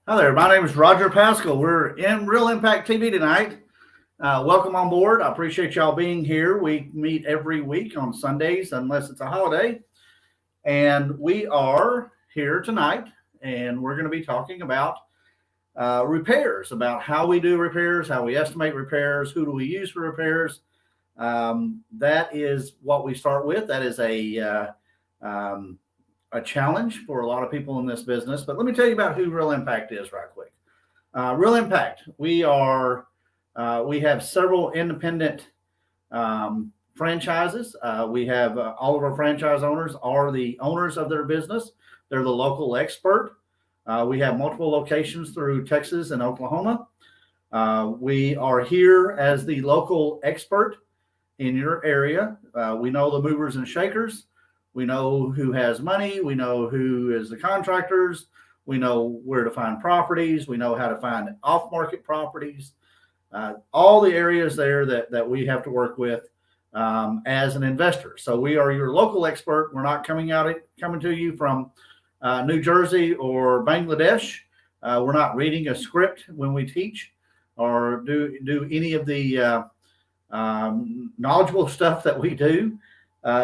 Hi there. My name is Roger Pascal. We're in Real Impact TV tonight. Welcome on board. I appreciate y'all being here. We meet every week on Sundays, unless it's a holiday. And we are here tonight, and we're going to be talking about repairs, about how we do repairs, how we estimate repairs, who do we use for repairs. That is what we start with. That is a challenge for a lot of people in this business. But let me tell you about who Real Impact is right quick. Real Impact, we have several independent franchises. We have all of our franchise owners are the owners of their business. They're the local expert. We have multiple locations through Texas and Oklahoma. We are here as the local expert in your area. We know the movers and shakers. We know who has money. We know who is the contractors. We know where to find properties. We know how to find off-market properties. All the areas there that we have to work with as an investor. So we are your local expert. We're not coming to you from New Jersey or Bangladesh. We're not reading a script when we teach or do any of the knowledgeable stuff that we do.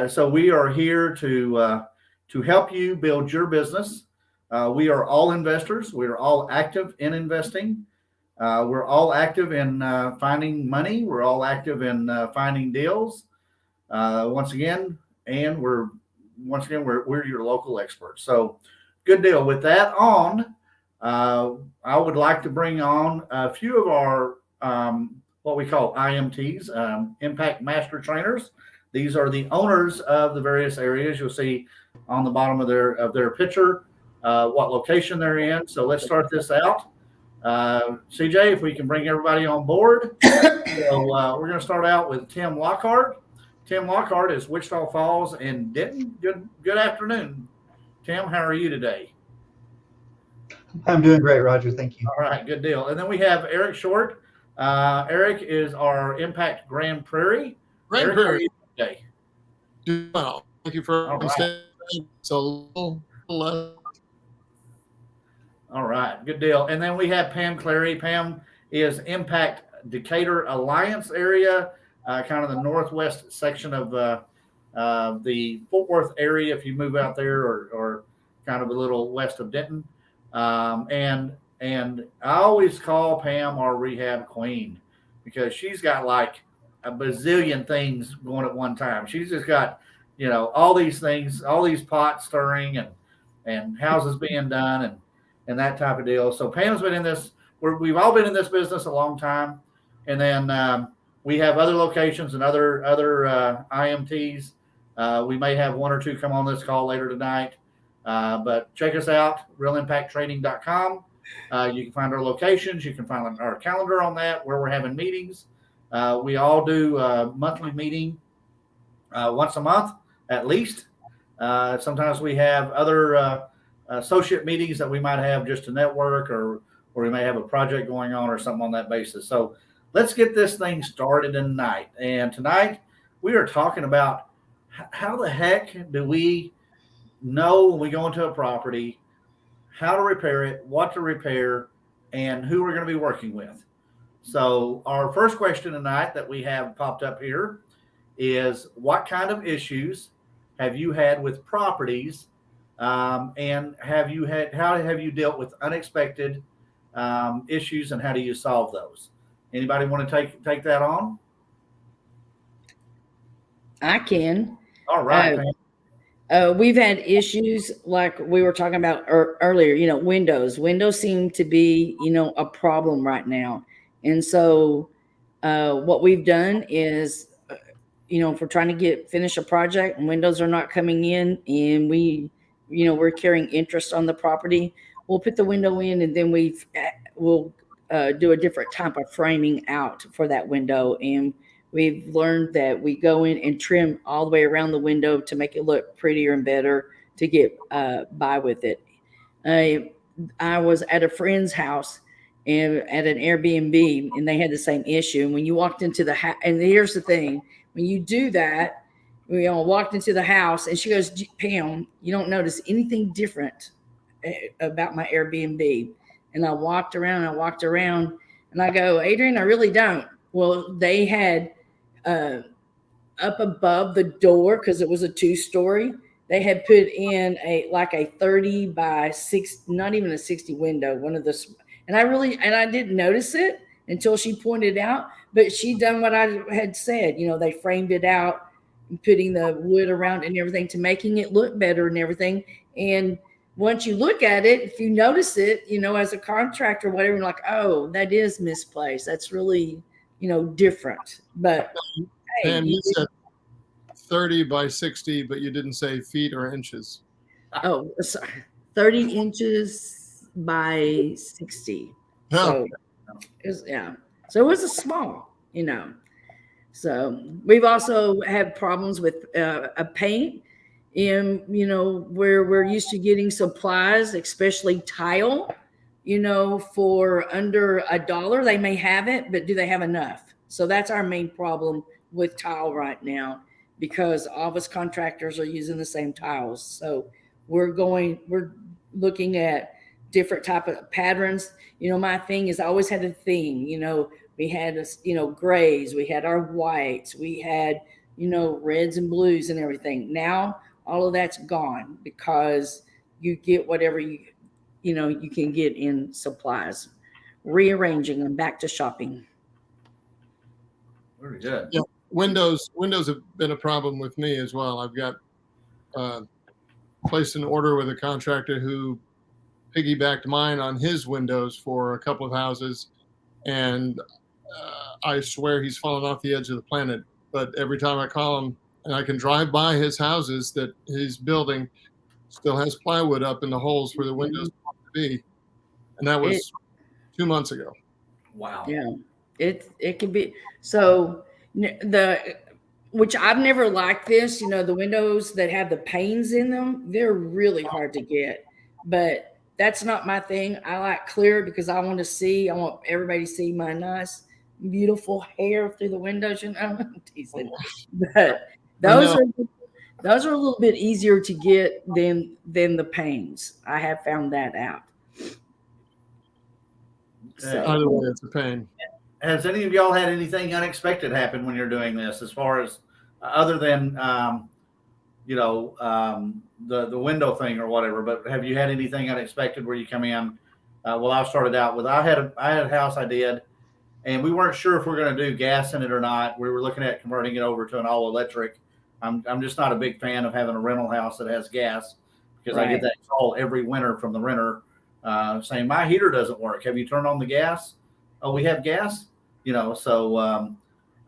So we are here to help you build your business. We are all investors. We are all active in investing. We're all active in finding money. We're all active in finding deals. Once again, we're your local experts. So good deal. With that on, I would like to bring on a few of our what we call IMTs, Impact Master Trainers. These are the owners of the various areas. You'll see on the bottom of their picture what location they're in. So let's start this out. CJ, if we can bring everybody on board. So we're going to start out with Tim Lockhart. Tim Lockhart is Wichita Falls and Denton. Good afternoon, Tim. How are you today? I'm doing great, Roger. Thank you. All right, good deal. And then we have Eric Short. Eric is our Impact Grand Prairie. Grand Prairie. Today. Well, thank you for understanding. So all right, good deal. And then we have Pam Clary. Pam is Impact Decatur Alliance area, kind of the northwest section of the Fort Worth area. If you move out there, or kind of a little west of Denton, and I always call Pam our rehab queen because she's got like a bazillion things going at one time. She's just got, all these things, all these pots stirring and houses being done and that type of deal. So Pam's been in this, we've all been in this business a long time. And then we have other locations and other IMTs. We may have one or two come on this call later tonight. But check us out, realimpacttraining.com. You can find our locations. You can find our calendar on that, where we're having meetings. We all do a monthly meeting once a month at least. Sometimes we have other associate meetings that we might have just to network, or we may have a project going on or something on that basis. So let's get this thing started tonight. And tonight we are talking about how the heck do we know when we go into a property, how to repair it, what to repair, and who we're going to be working with. So our first question tonight that we have popped up here is, what kind of issues have you had with properties, and how have you dealt with unexpected issues, and how do you solve those? Anybody want to take that on? I can. All right. We've had issues like we were talking about earlier, windows. Windows seem to be, a problem right now. And so what we've done is, if we're trying to finish a project and windows are not coming in, and we're carrying interest on the property, we'll put the window in, and then we'll do a different type of framing out for that window. And we've learned that we go in and trim all the way around the window to make it look prettier and better to get by with it. I was at a friend's house and at an Airbnb, and they had the same issue. And when you walked into the house, and here's the thing, when you do that, we all walked into the house, and she goes, Pam, you don't notice anything different about my Airbnb. And I walked around, and I go, Adrian, I really don't. Well, they had up above the door, because it was a 2-story, they had put in a 30 by 6, not even a 60 window, one of the, and I didn't notice it until she pointed out, but she done what I had said. They framed it out, putting the wood around and everything to making it look better and everything. And once you look at it, if you notice it, as a contractor, whatever, you're like, oh, that is misplaced. That's really, different. But hey, Pam, you said 30 by 60, but you didn't say feet or inches. oh, sorry, 30 inches by 60. So so it was a small, So we've also had problems with a paint in, where we're used to getting supplies, especially tile, for under $1. They may have it, but do they have enough? So that's our main problem with tile right now, because all of us contractors are using the same tiles. So we're looking at different type of patterns. My thing is I always had a theme, we had, grays, we had our whites, we had, reds and blues and everything. Now all of that's gone, because you get whatever you can get in supplies, rearranging them, back to shopping. Very good. Yeah, windows have been a problem with me as well. I've got placed an order with a contractor who piggybacked mine on his windows for a couple of houses, and I swear he's fallen off the edge of the planet. But every time I call him, and I can drive by his houses that he's building, still has plywood up in the holes where the windows want to be, and that was 2 months ago. Wow. Yeah, it can be. So which I've never liked this, the windows that have the panes in them, they're really hard to get, but that's not my thing. I like clear because I want everybody to see my nice, beautiful hair through the windows. I'm teasing. But those are a little bit easier to get than the panes. I have found that out. So, Either way, it's a pain. has any of y'all had anything unexpected happen when you're doing this, as far as other than the window thing or whatever? But have you had anything unexpected where you come in? Well, I started out with I had a house I did, and we weren't sure if we we're going to do gas in it or not. We were looking at converting it over to an all electric. I'm just not a big fan of having a rental house that has gas, because I get that call every winter from the renter saying my heater doesn't work. Have you turned on the gas? Oh, we have gas. So well,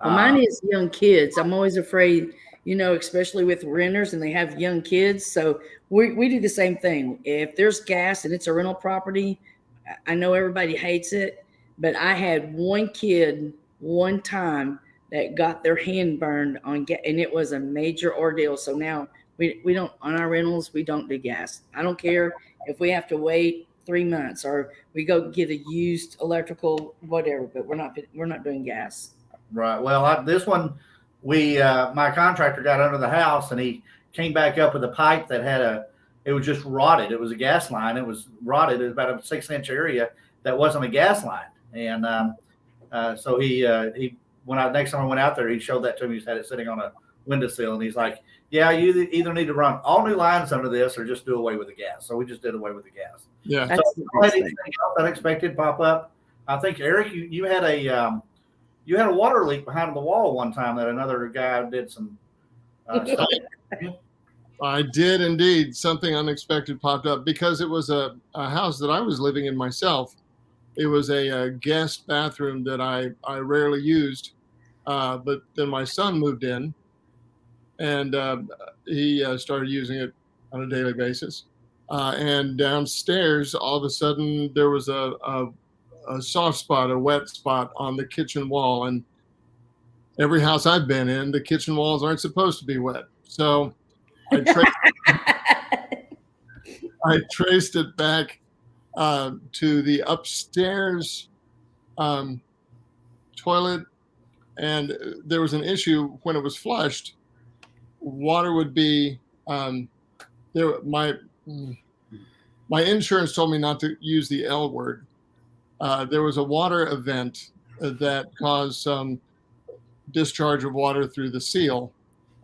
mine is young kids. I'm always afraid, especially with renters and they have young kids. So we do the same thing. If there's gas and it's a rental property, I know everybody hates it, but I had one kid one time that got their hand burned on gas, and it was a major ordeal. So now we don't, on our rentals, we don't do gas. I don't care if we have to wait 3 months or we go get a used electrical, whatever, but we're not doing gas. Right. Well, this one, my contractor got under the house and he came back up with a pipe that it was just rotted. It was a gas line. It was rotted. It was about a 6-inch area that wasn't a gas line. And so next time I went out there, he showed that to me. He's had it sitting on a windowsill, and he's like, yeah, you either need to run all new lines under this or just do away with the gas. So we just did away with the gas. Yeah. So anything else unexpected pop up? I think, Eric, you had a water leak behind the wall one time that another guy did some stuff. I did indeed. Something unexpected popped up because it was a house that I was living in myself. It was a guest bathroom that I rarely used, but then my son moved in, and he started using it on a daily basis. And downstairs, all of a sudden, there was a soft spot, a wet spot on the kitchen wall. And every house I've been in, the kitchen walls aren't supposed to be wet. So I traced it back to the upstairs toilet, and there was an issue when it was flushed. Water would be there. My insurance told me not to use the L word, there was a water event that caused some discharge of water through the seal.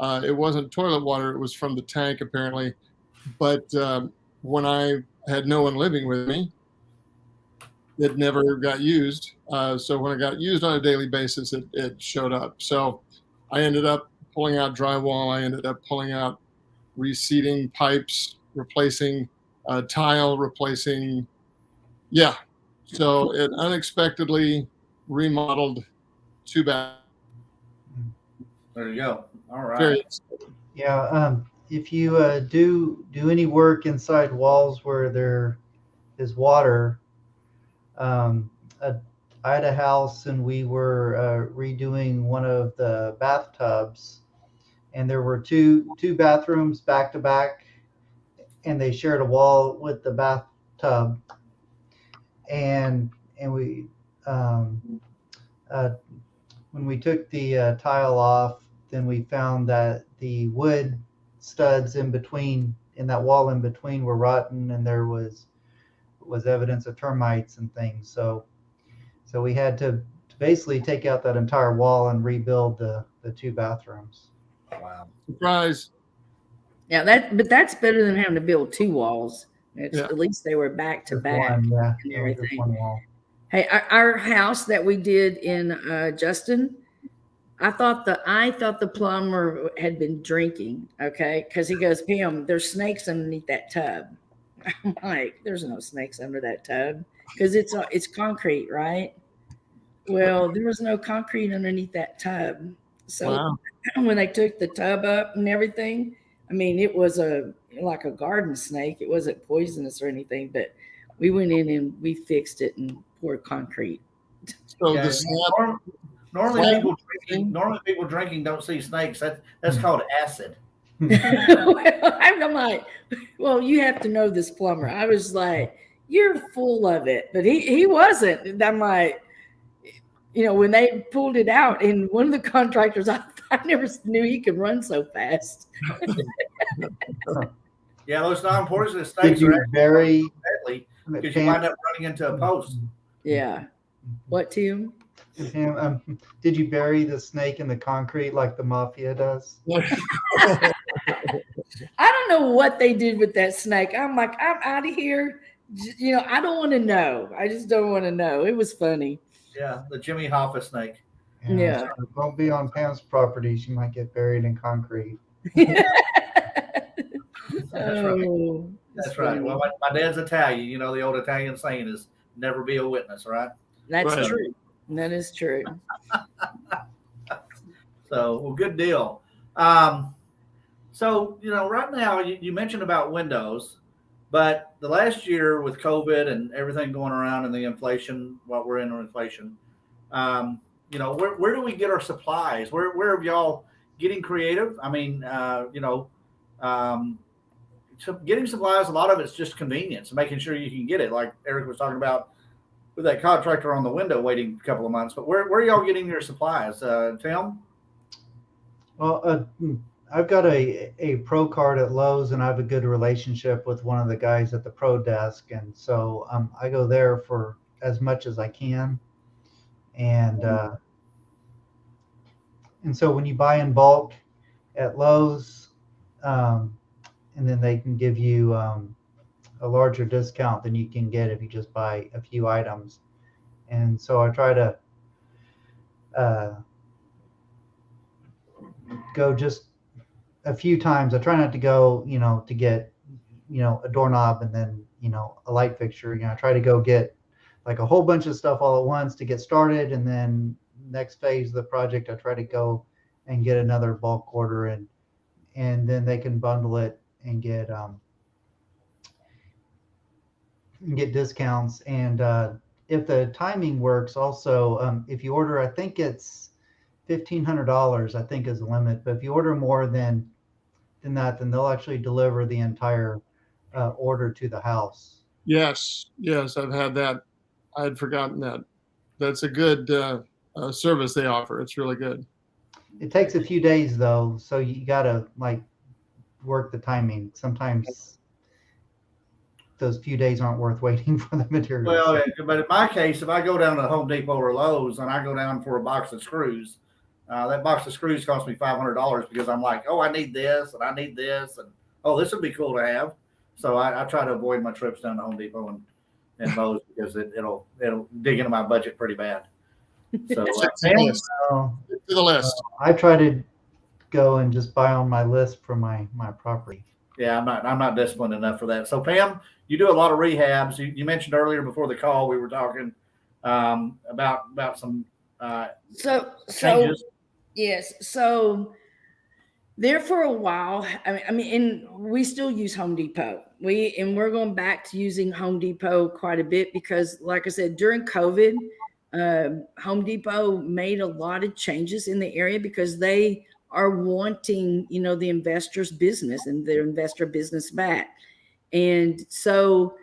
It wasn't toilet water, it was from the tank apparently. But when I had no one living with me, it never got used. So when it got used on a daily basis, it showed up. So I ended up pulling out drywall. I ended up pulling out reseating pipes, replacing tile, replacing, yeah. So it unexpectedly remodeled 2 bathrooms. There you go. All right. Very Yeah. If you do any work inside walls where there is water, I had a house and we were redoing one of the bathtubs, and there were two bathrooms back to back, and they shared a wall with the bathtub. And we when we took the tile off, then we found that the wood studs in that wall in between were rotten, and there was evidence of termites and things. So we had to basically take out that entire wall and rebuild the 2 bathrooms. Wow. surprise. Yeah, but that's better than having to build 2 walls. Yeah. At least they were back to Just back one, yeah, and it was just everything. one wall. Hey, our house that we did in Justin, I thought the plumber had been drinking, okay? Because he goes, Pam, there's snakes underneath that tub. I'm like, there's no snakes under that tub because it's concrete, right? Well, there was no concrete underneath that tub. So Wow. when they took the tub up and everything, I mean, it was like a garden snake. It wasn't poisonous or anything, but we went in and we fixed it and poured concrete. So Yeah, the snap, normally people drinking don't see snakes. That's called acid. I'm like, well, you have to know this plumber. I was like, you're full of it, but he wasn't. And I'm like, when they pulled it out, and one of the contractors, I never knew he could run so fast. Yeah, those non-poisonous Did snakes you are bury deadly because you wind up running into a post. Yeah. What, Tim? Did you bury the snake in the concrete like the mafia does? I don't know what they did with that snake. I'm like, I'm out of here. I don't want to know. I just don't want to know. It was funny. Yeah, the Jimmy Hoffa snake. Yeah. So don't be on Pam's property. She might get buried in concrete. That's right. Oh, That's right. Well, my dad's Italian. The old Italian saying is never be a witness, right? That's Right. true. That is true. So, well, good deal. So, right now you mentioned about windows, but the last year with COVID and everything going around and the inflation, what we're in inflation, where do we get our supplies? Where are y'all getting creative? I mean, so getting supplies, a lot of it's just convenience, making sure you can get it. Like Eric was talking about with that contractor on the window waiting a couple of months. But where are y'all getting your supplies, Tim? Well, I've got a pro card at Lowe's, and I have a good relationship with one of the guys at the pro desk, and so I go there for as much as I can, and so when you buy in bulk at Lowe's, and then they can give you a larger discount than you can get if you just buy a few items, and so I try to go just a few times. I try not to go, to get, a doorknob and then, a light fixture. I try to go get like a whole bunch of stuff all at once to get started. And then next phase of the project, I try to go and get another bulk order, and then they can bundle it and get discounts. And if the timing works also, if you order, I think it's $1,500, I think is the limit. But if you order more than that, then they'll actually deliver the entire order to the house. yes, I've had that. I had forgotten that. That's a good service they offer. It's really good. It takes a few days though, so you gotta work the timing. Sometimes those few days aren't worth waiting for the materials. Well, but in my case, if I go down to Home Depot or Lowe's and I go down for a box of screws, that box of screws costs me $500 because I'm like, oh, I need this and I need this, and oh, this would be cool to have. So I try to avoid my trips down to Home Depot and Lowe's because it'll dig into my budget pretty bad. So Stick to the list. So, Stick to the list. I try to go and just buy on my list for my property. yeah, I'm not disciplined enough for that. So Pam, you do a lot of rehabs. You mentioned earlier before the call we were talking about some So changes. yes, so there for a while. I mean, and we still use Home Depot. We're going back to using Home Depot quite a bit because, like I said, during COVID, Home Depot made a lot of changes in the area because they are wanting, the investor's business and their investor business back. And so,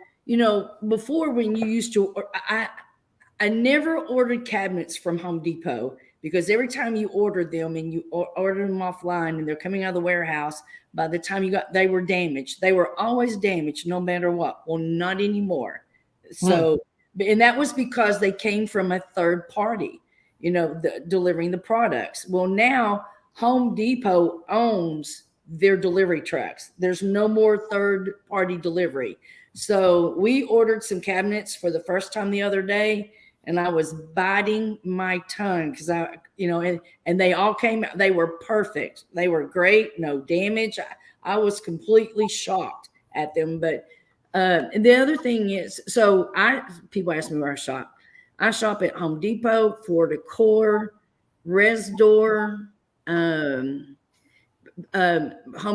before when you used to, I never ordered cabinets from Home Depot because every time you ordered them and you ordered them offline and they're coming out of the warehouse, by the time they were damaged. They were always damaged no matter what. Well, not anymore. So, and that was because they came from a third party, delivering the products. Well, now Home Depot owns their delivery trucks. There's no more third party delivery. So we ordered some cabinets for the first time the other day, and I was biting my tongue because and they all came out. They were perfect. They were great. No damage. I was completely shocked at them. But and the other thing is, so people ask me where I shop. I shop at Home Depot, Floor Decor, Resdor. Home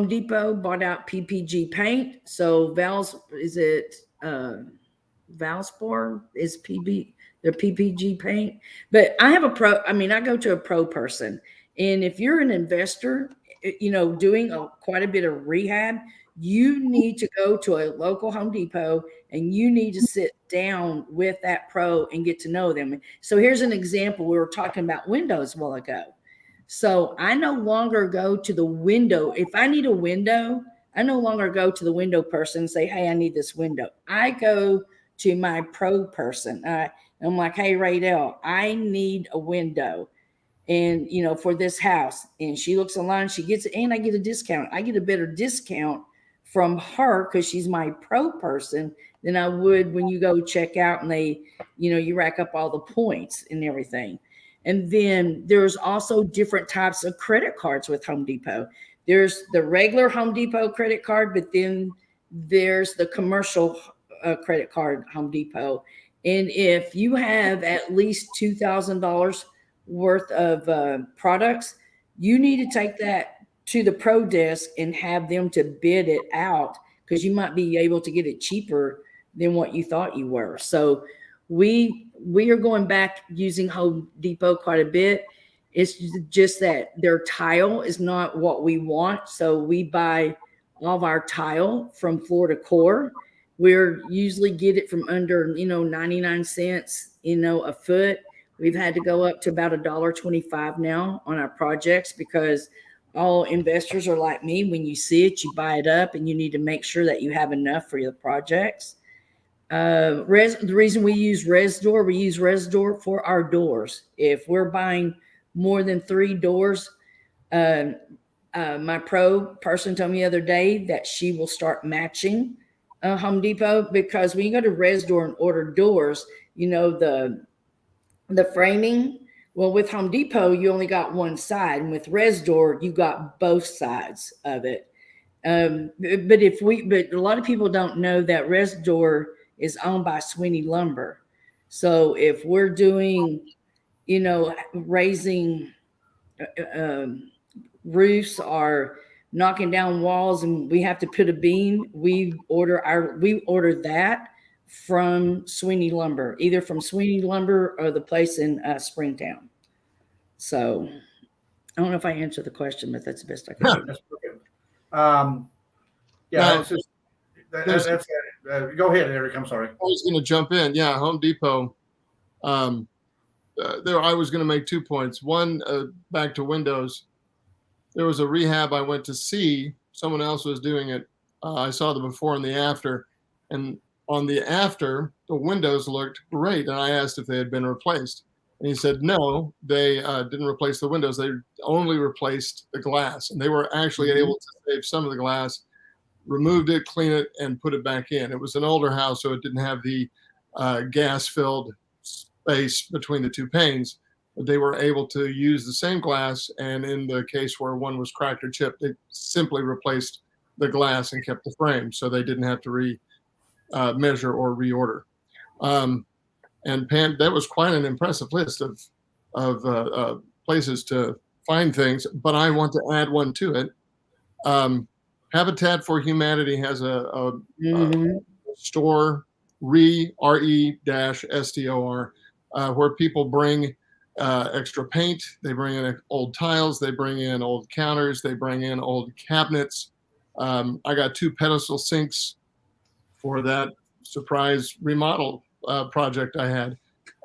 Depot bought out PPG paint. So Valspar is their PPG paint. But I have I go to a pro person. And if you're an investor, doing quite a bit of rehab, you need to go to a local Home Depot and you need to sit down with that pro and get to know them. So here's an example. We were talking about windows a while ago. So I no longer go to the window. If I need a window, I no longer go to the window person and say, hey, I need this window. I go to my pro person. I'm like, hey, Raydell, I need a window. And, for this house. And she looks online, she gets it, and I get a discount. I get a better discount from her because she's my pro person than I would when you go check out and they, you rack up all the points and everything. And then there's also different types of credit cards with Home Depot. There's the regular Home Depot credit card, but then there's the commercial credit card Home Depot. And if you have at least $2,000 worth of products, you need to take that to the pro desk and have them to bid it out because you might be able to get it cheaper than what you thought you were. So we are going back using Home Depot quite a bit. It's just that their tile is not what we want. So we buy all of our tile from Floor Decor. We're usually get it from under, 99 cents, a foot. We've had to go up to about $1.25 now on our projects because all investors are like me. When you see it, you buy it up and you need to make sure that you have enough for your projects. The reason we use Resdor for our doors. If we're buying more than 3 doors, my pro person told me the other day that she will start matching Home Depot because when you go to Resdor and order doors, the framing. Well, with Home Depot, you only got one side, and with Resdor, you got both sides of it. But a lot of people don't know that Resdor is owned by Sweeney Lumber. So if we're doing, raising roofs or knocking down walls and we have to put a beam, we order that from Sweeney Lumber, either from Sweeney Lumber or the place in Springtown. So I don't know if I answered the question, but that's the best I can do. That's perfect. It's just that's go ahead, Eric. I'm sorry. I was going to jump in. Yeah, Home Depot. There, I was going to make 2 points. One, back to windows. There was a rehab I went to see. Someone else was doing it. I saw the before and the after, and on the after, the windows looked great. And I asked if they had been replaced. And he said, no, they didn't replace the windows. They only replaced the glass. And they were actually able to save some of the glass, removed it, clean it, and put it back in. It was an older house, so it didn't have the gas-filled space between the two panes. But they were able to use the same glass, and in the case where one was cracked or chipped, they simply replaced the glass and kept the frame, so they didn't have to measure or reorder. And Pam, that was quite an impressive list of places to find things, but I want to add one to it. Habitat for Humanity has a store, RE-STOR, where people bring extra paint, they bring in old tiles, they bring in old counters, they bring in old cabinets. I got 2 pedestal sinks for that surprise remodel project I had,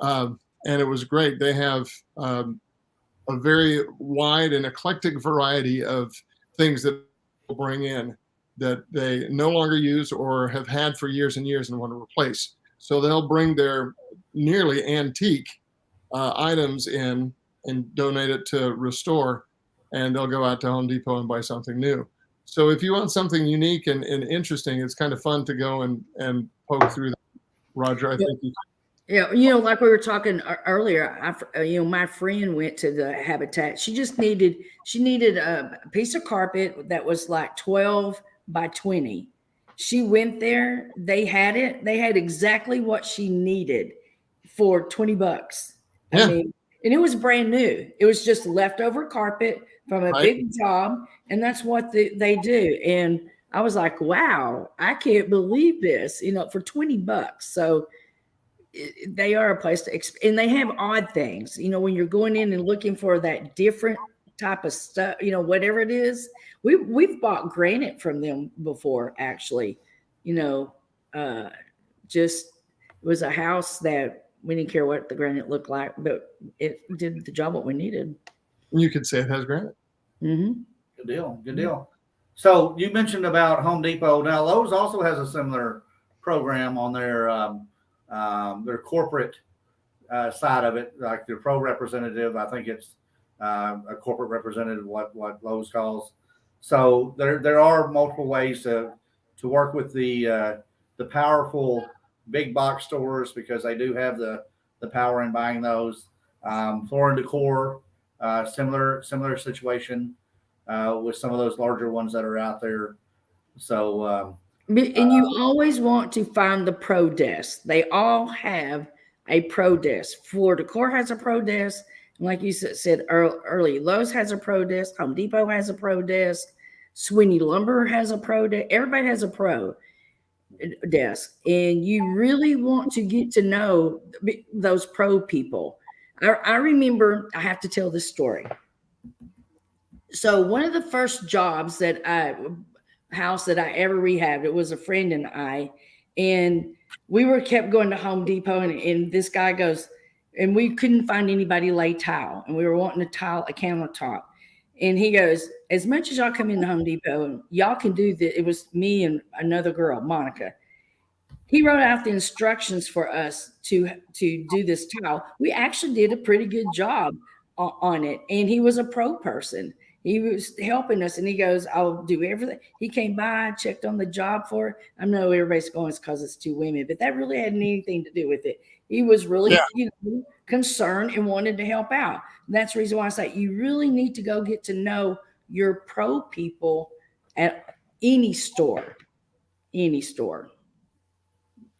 and it was great. They have a very wide and eclectic variety of things that people bring in that they no longer use or have had for years and years and want to replace. So they'll bring their nearly antique items in and donate it to Restore, and they'll go out to Home Depot and buy something new. So if you want something unique and interesting, it's kind of fun to go and poke through that. Roger, I think Yeah, like we were talking earlier, my friend went to the Habitat. She needed a piece of carpet that was like 12 by 20. She went there, they had it. They had exactly what she needed for $20. Yeah. I mean, and it was brand new. It was just leftover carpet from a big job, and that's what they do. And I was like, wow, I can't believe this, for $20. So they are a place to, and they have odd things, when you're going in and looking for that different type of stuff, whatever it is. We've bought granite from them before, actually. Just it was a house that we didn't care what the granite looked like, but it did the job what we needed. you could say it has granite. Mm-hmm. Good deal. Good deal. So you mentioned about Home Depot. Now Lowe's also has a similar program on their corporate side of it, like their pro representative. I think it's a corporate representative, what Lowe's calls. So there are multiple ways to work with the powerful big box stores, because they do have the power in buying those. Floor and Decor, similar situation with some of those larger ones that are out there. So and you always want to find the pro desk. They all have a pro desk. Floor Decor has a pro desk. And like you said early, Lowe's has a pro desk. Home Depot has a pro desk. Sweeney Lumber has a pro desk. Everybody has a pro desk. And you really want to get to know those pro people. I remember, I have to tell this story. So one of the first jobs house that I ever rehabbed, it was a friend and we kept going to Home Depot, and this guy goes, and we couldn't find anybody lay tile, and we were wanting to tile a countertop. And he goes, as much as y'all come into Home Depot, y'all can do this. It was me and another girl, Monica. He wrote out the instructions for us to do this tile. We actually did a pretty good job on it. And he was a pro person. He was helping us, and he goes, I'll do everything. He came by, checked on the job for it. I know everybody's going, it's because it's 2 women, but that really hadn't anything to do with it. He was really concerned and wanted to help out. And that's the reason why I say you really need to go get to know your pro people at any store. Any store.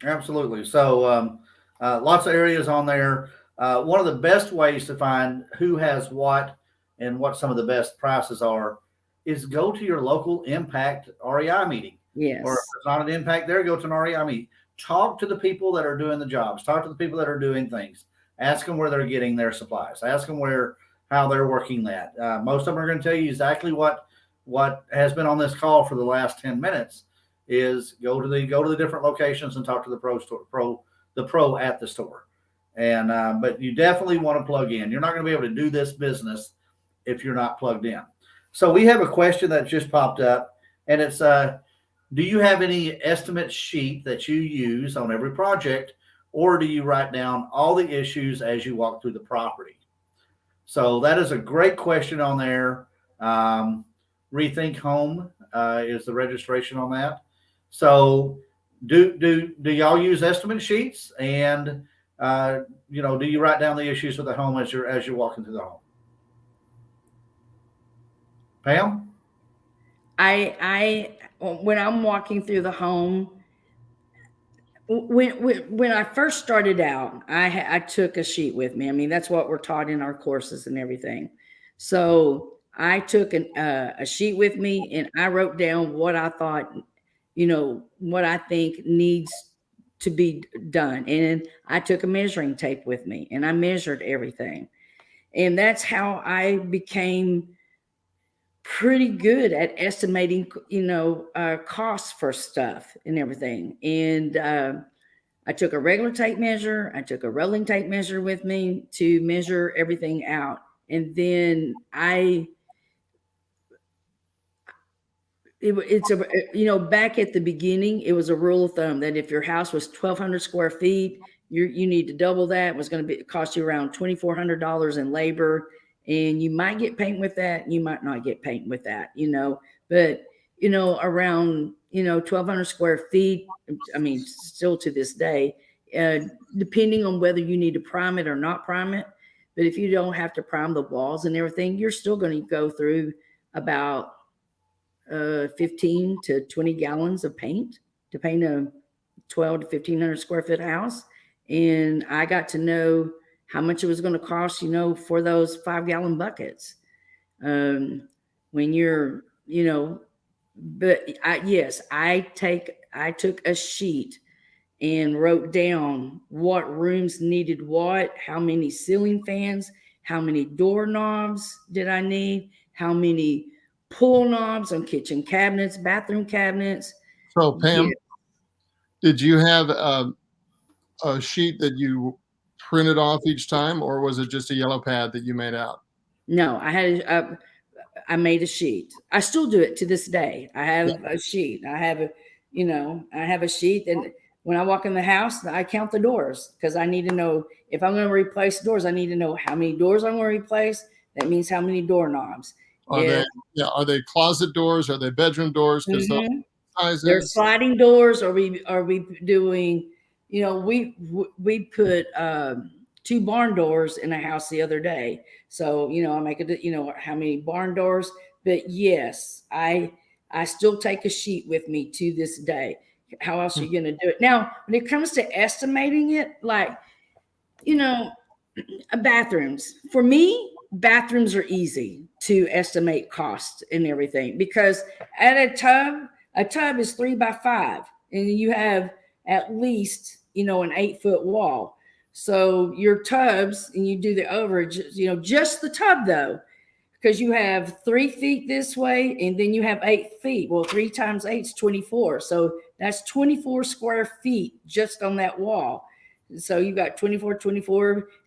absolutely. So lots of areas on there. One of the best ways to find who has what and what some of the best prices are is go to your local Impact REI meeting. Yes. Or if it's not an Impact there, go to an REI meeting. Talk to the people that are doing the jobs. Talk to the people that are doing things. Ask them where they're getting their supplies. Ask them how they're working that. Most of them are going to tell you exactly what has been on this call for the last 10 minutes is go to the different locations and talk to the pro at the store. And but you definitely want to plug in. You're not going to be able to do this business if you're not plugged in. So we have a question that just popped up, and it's Do you have any estimate sheet that you use on every project, or do you write down all the issues as you walk through the property? So that is a great question on there. Rethink Home is the registration on that. So do y'all use estimate sheets, and do you write down the issues with the home as you're walking through the home? Pam? I when I'm walking through the home, when I first started out, I took a sheet with me. I mean, that's what we're taught in our courses and everything. So I took a sheet with me, and I wrote down what I thought, what I think needs to be done. And I took a measuring tape with me, and I measured everything. And that's how I became pretty good at estimating, costs for stuff and everything. And I took a regular tape measure. I took a rolling tape measure with me to measure everything out. And then back at the beginning, it was a rule of thumb that if your house was 1,200 square feet, you need to double that. It was going to cost you around $2,400 in labor. And you might get paint with that. You might not get paint with that, but, around, 1,200 square feet. I mean, still to this day, depending on whether you need to prime it or not prime it. But if you don't have to prime the walls and everything, you're still going to go through about 15 to 20 gallons of paint to paint a 12 to 1,500 square foot house. And I got to know how much it was going to cost, for those 5-gallon buckets. When you're, but I took a sheet and wrote down what rooms needed what, how many ceiling fans, how many doorknobs did I need, how many pull knobs on kitchen cabinets, bathroom cabinets. So Pam, Yeah. did you have a sheet that you printed off each time, or was it just a yellow pad that you made out? No, I made a sheet. I still do it to this day. I have a sheet. I have a sheet, and when I walk in the house, I count the doors because I need to know if I'm going to replace doors. I need to know how many doors I'm going to replace. That means how many doorknobs. Are they closet doors? Are they bedroom doors? Because those sizes. They're sliding doors. Are we doing? We put 2 barn doors in a house the other day. So I make it. How many barn doors? But yes, I still take a sheet with me to this day. How else are you going to do it? Now, when it comes to estimating it, like bathrooms. For me, bathrooms are easy to estimate cost and everything because at a tub is 3 by 5, and you have at least, an 8-foot wall. So your tubs, and you do the overage, just the tub though, because you have 3 feet this way, and then you have 8 feet. Well, 3 times 8 is 24. So that's 24 square feet just on that wall. So you got 24,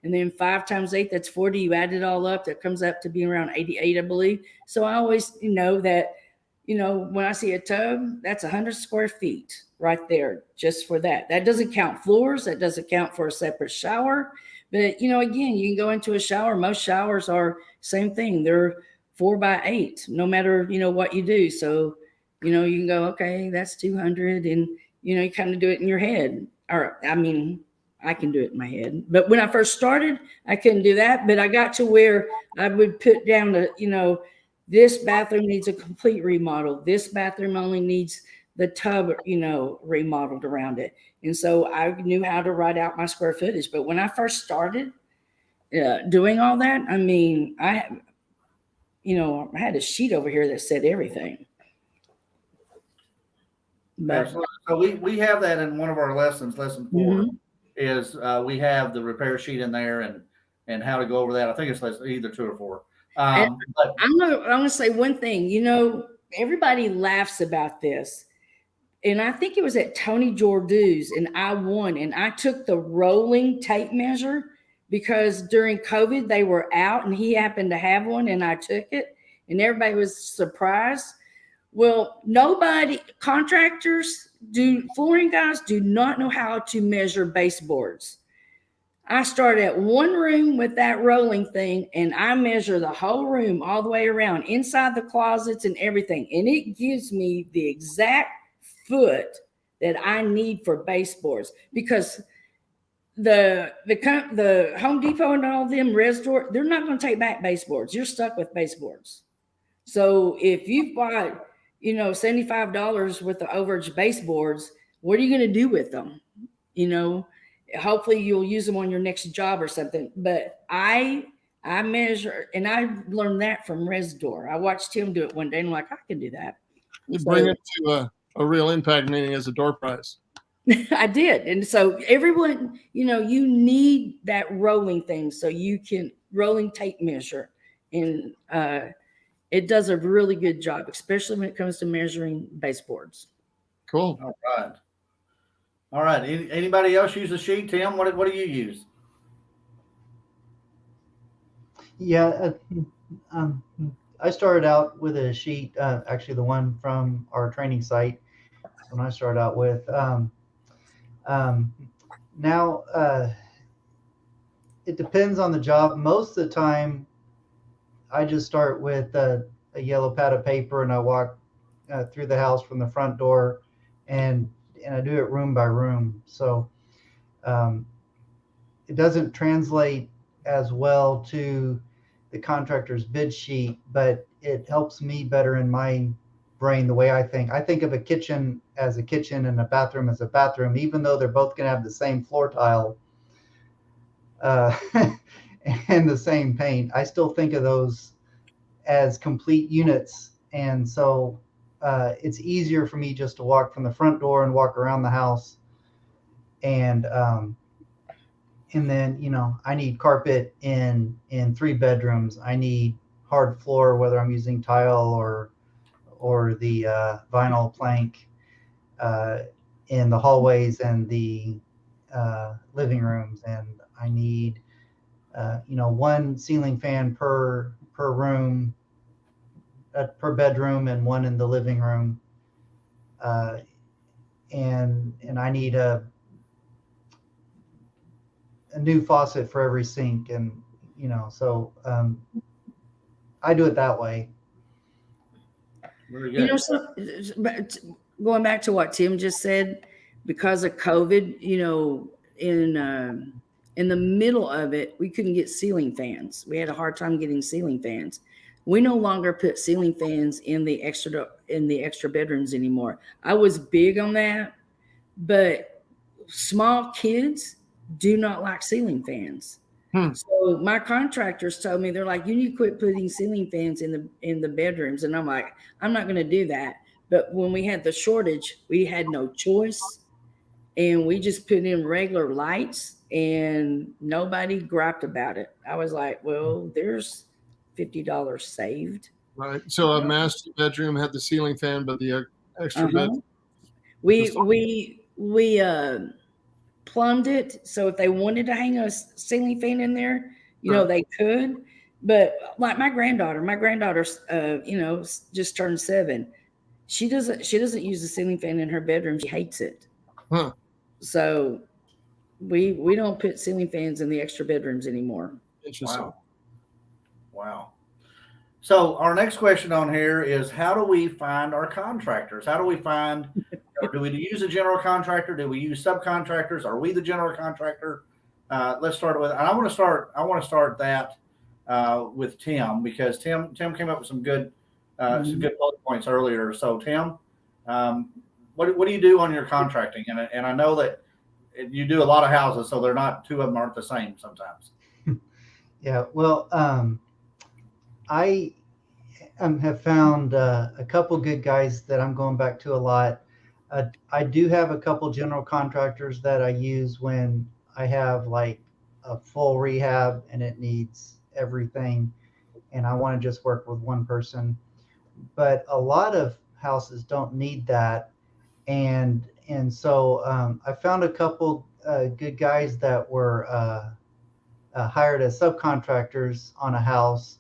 and then 5 times 8, that's 40. You add it all up, that comes up to be around 88, I believe. So I always know that, when I see a tub, that's 100 square feet right there just for that. That doesn't count floors. That doesn't count for a separate shower. But, again, you can go into a shower. Most showers are same thing. They're 4 by 8, no matter, what you do. So, you can go, okay, that's 200. And, you kind of do it in your head. Or, I can do it in my head. But when I first started, I couldn't do that. But I got to where I would put down this bathroom needs a complete remodel. This bathroom only needs the tub, remodeled around it. And so I knew how to write out my square footage. But when I first started doing all that, I had a sheet over here that said everything. But, so we have that in one of our lessons, lesson 4, is we have the repair sheet in there and how to go over that. I think it's either 2 or 4. But I'm going to say one thing, everybody laughs about this. And I think it was at Tony Jardieu's, and I won. And I took the rolling tape measure because during COVID they were out, and he happened to have one, and I took it, and everybody was surprised. Well, flooring guys do not know how to measure baseboards. I start at one room with that rolling thing and I measure the whole room all the way around, inside the closets and everything. And it gives me the exact foot that I need for baseboards, because the Home Depot and all them Resdor, they're not going to take back baseboards. You're stuck with baseboards. So if you've bought, $75 worth of overage baseboards, what are you going to do with them? Hopefully you'll use them on your next job or something. But I measure, and I learned that from Resdor. I watched him do it one day and I'm like, I can do that. You bring it to a real impact meeting as a door prize. I did. And so everyone, you need that rolling thing so you can rolling tape measure. And it does a really good job, especially when it comes to measuring baseboards. Cool. All right. Anybody else use a sheet? Tim, what do you use? Yeah, I started out with a sheet, actually the one from our training site. That's when I started out with. Now, it depends on the job. Most of the time, I just start with a yellow pad of paper and I walk through the house from the front door, and I do it room by room. So it doesn't translate as well to the contractor's bid sheet, but it helps me better in my brain the way I think. I think of a kitchen as a kitchen and a bathroom as a bathroom, even though they're both going to have the same floor tile and the same paint. I still think of those as complete units, and so it's easier for me just to walk from the front door and walk around the house, and then I need carpet in 3 bedrooms. I need hard floor, whether I'm using tile or the vinyl plank in the hallways and the living rooms, and I need one ceiling fan per room, per bedroom, and one in the living room, and I need a new faucet for every sink, and so I do it that way. Very good. But going back to what Tim just said, because of COVID, in the middle of it, we couldn't get ceiling fans. We had a hard time getting ceiling fans. We no longer put ceiling fans in the extra bedrooms anymore. I was big on that, but small kids do not like ceiling fans. So my contractors told me, they're like, you need to quit putting ceiling fans in the bedrooms. And I'm like, I'm not going to do that. But when we had the shortage, we had no choice. And we just put in regular lights and nobody griped about it. I was like, well, there's $50 saved. Right. So a master bedroom had the ceiling fan, but the extra bed. We plumbed it, so if they wanted to hang a ceiling fan in there, they could. But like my granddaughter's just turned 7. She doesn't use the ceiling fan in her bedroom. She hates it. So we don't put ceiling fans in the extra bedrooms anymore. Interesting. Wow. So our next question on here is, how do we find our contractors? How do we find, do we use a general contractor? Do we use subcontractors? Are we the general contractor? Let's start with, and I want to start that with Tim, because Tim came up with some good bullet points earlier. So Tim, what do you do on your contracting? And I know that you do a lot of houses, so they're not, 2 of them aren't the same sometimes. Yeah, well, I have found a couple good guys that I'm going back to a lot. I do have a couple general contractors that I use when I have like a full rehab and it needs everything, and I want to just work with one person. But a lot of houses don't need that, and so I found a couple good guys that were hired as subcontractors on a house,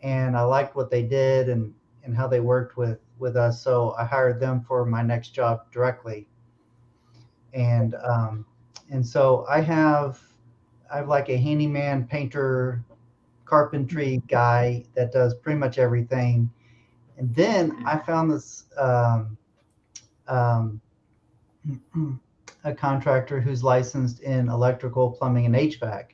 and I liked what they did and how they worked with with us, so I hired them for my next job directly. And so I have like a handyman, painter, carpentry guy that does pretty much everything. And then I found this um, a contractor who's licensed in electrical, plumbing, and HVAC.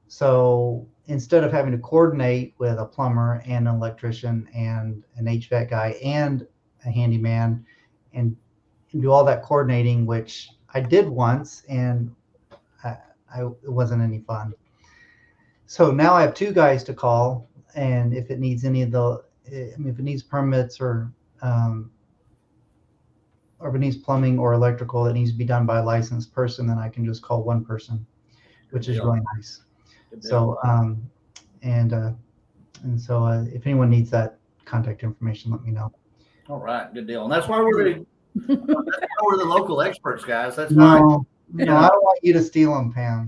So instead of having to coordinate with a plumber and an electrician and an HVAC guy and a handyman and do all that coordinating, which I did once, and it wasn't any fun. So now I have two guys to call, and if it needs any of the, if it needs permits or if it needs plumbing or electrical that needs to be done by a licensed person, then I can just call one person, which is really nice. So and so if anyone needs that contact information, let me know. All right, good deal. And that's why we're the local experts, guys. That's why. No, I don't want you to steal them, Pam.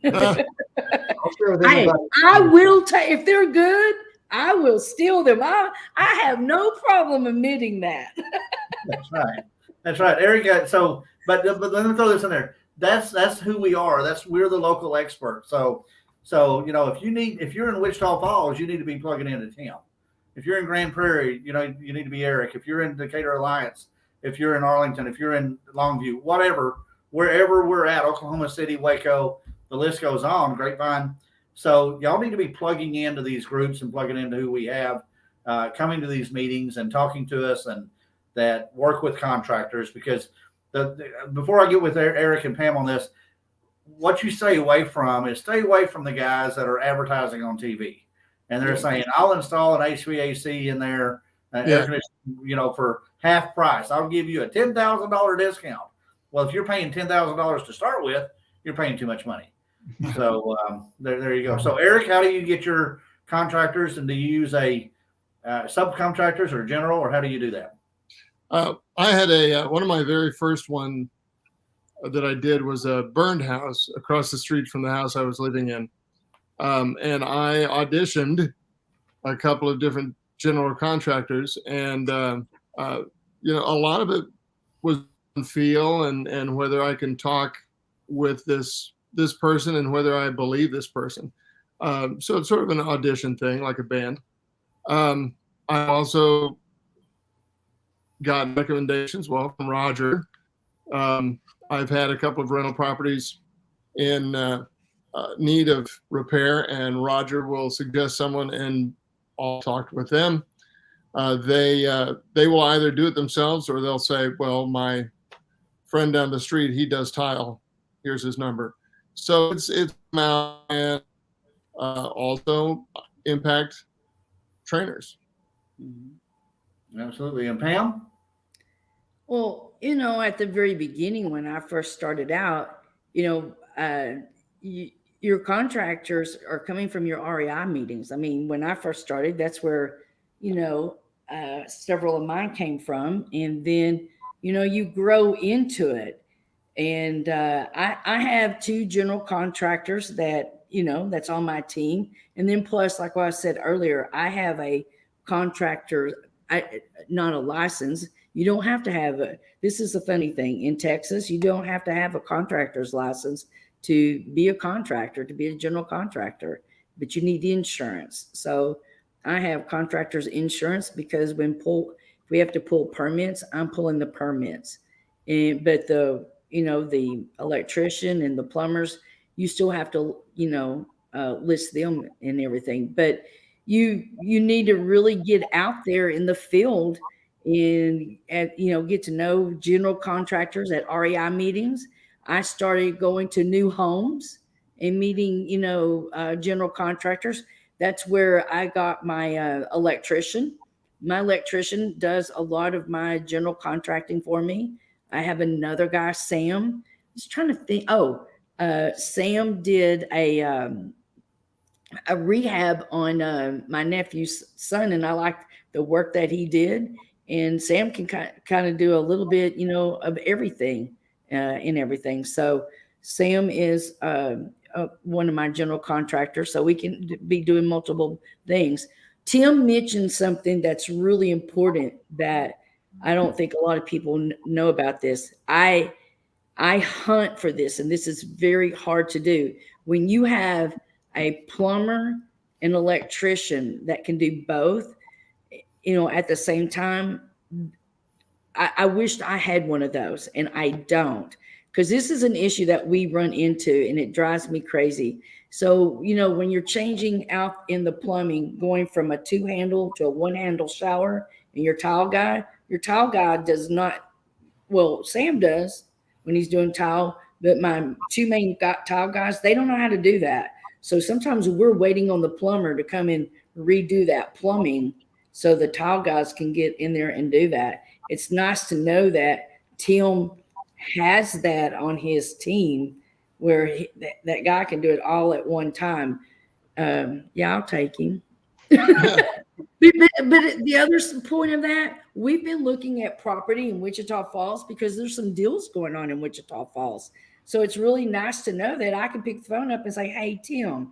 I'll share with anybody. I will take, if they're good, I will steal them. I have no problem admitting that. That's right. That's right, Eric. So, but let me throw this in there. That's who we are. We're the local experts. So if you're in Wichita Falls, you need to be plugging into Tim. If you're in Grand Prairie, you need to be Eric. If you're in Decatur Alliance, if you're in Arlington, if you're in Longview, whatever, wherever we're at, Oklahoma City, Waco, the list goes on, Grapevine. So y'all need to be plugging into these groups and plugging into who we have coming to these meetings and talking to us and that work with contractors, because before I get with Eric and Pam on this, what you stay away from the guys that are advertising on TV. And they're saying, I'll install an HVAC in there, air conditioning, for half price. I'll give you a $10,000 discount. Well, if you're paying $10,000 to start with, you're paying too much money. So there you go. So Eric, how do you get your contractors, and do you use a subcontractors or general, or how do you do that? I had one of my very first one that I did was a burned house across the street from the house I was living in. And I auditioned a couple of different general contractors, and a lot of it was feel and whether I can talk with this person and whether I believe this person. So it's sort of an audition thing, like a band. I also got recommendations, from Roger. I've had a couple of rental properties in need of repair, and Roger will suggest someone, and I'll talk with them. They will either do it themselves, or they'll say, well, my friend down the street, he does tile. Here's his number. So it's and also impact trainers. Absolutely. And Pam? Well, at the very beginning, when I first started out, your contractors are coming from your REI meetings. I mean, when I first started, that's where, several of mine came from. And then, you grow into it. And I have two general contractors that, that's on my team. And then plus, like what I said earlier, I have a contractor, not a license. You don't have to have this is a funny thing. In Texas, you don't have to have a contractor's license to be a contractor, to be a general contractor, but you need insurance. So I have contractors insurance, because if we have to pull permits, I'm pulling the permits. But the electrician and the plumbers, you still have to, list them and everything. But you need to really get out there in the field and get to know general contractors at REI meetings. I started going to new homes and meeting, general contractors. That's where I got my electrician. My electrician does a lot of my general contracting for me. I have another guy, Sam. I was trying to think. Sam did a rehab on my nephew's son, and I liked the work that he did. And Sam can kind of do a little bit, of everything in everything. So Sam is one of my general contractors, so we can be doing multiple things. Tim mentioned something that's really important that I don't think a lot of people know about this. I hunt for this, and this is very hard to do. When you have a plumber and electrician that can do both, at the same time, I wished I had one of those, and I don't, because this is an issue that we run into, and it drives me crazy. So, when you're changing out in the plumbing, going from a 2-handle to a 1-handle shower, and your tile guy does not, well, Sam does when he's doing tile, but my 2 main tile guys, they don't know how to do that. So sometimes we're waiting on the plumber to come and redo that plumbing so the tile guys can get in there and do that. It's nice to know that Tim has that on his team where that guy can do it all at one time. Yeah, I'll take him. But the other point of that, we've been looking at property in Wichita Falls because there's some deals going on in Wichita Falls. So it's really nice to know that I can pick the phone up and say, hey, Tim,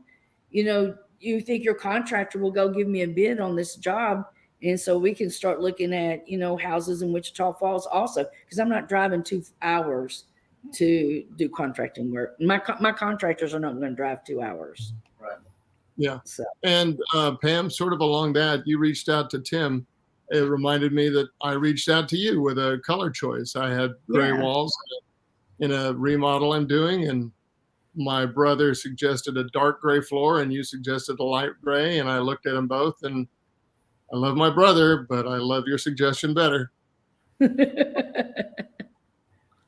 you think your contractor will go give me a bid on this job? And so we can start looking at, houses in Wichita Falls also, because I'm not driving 2 hours to do contracting work. My contractors are not going to drive 2 hours. Right. Yeah. So. And Pam, sort of along that, you reached out to Tim. It reminded me that I reached out to you with a color choice. I had gray walls in a remodel I'm doing, and my brother suggested a dark gray floor, and you suggested a light gray, and I looked at them both, and I love my brother, but I love your suggestion better.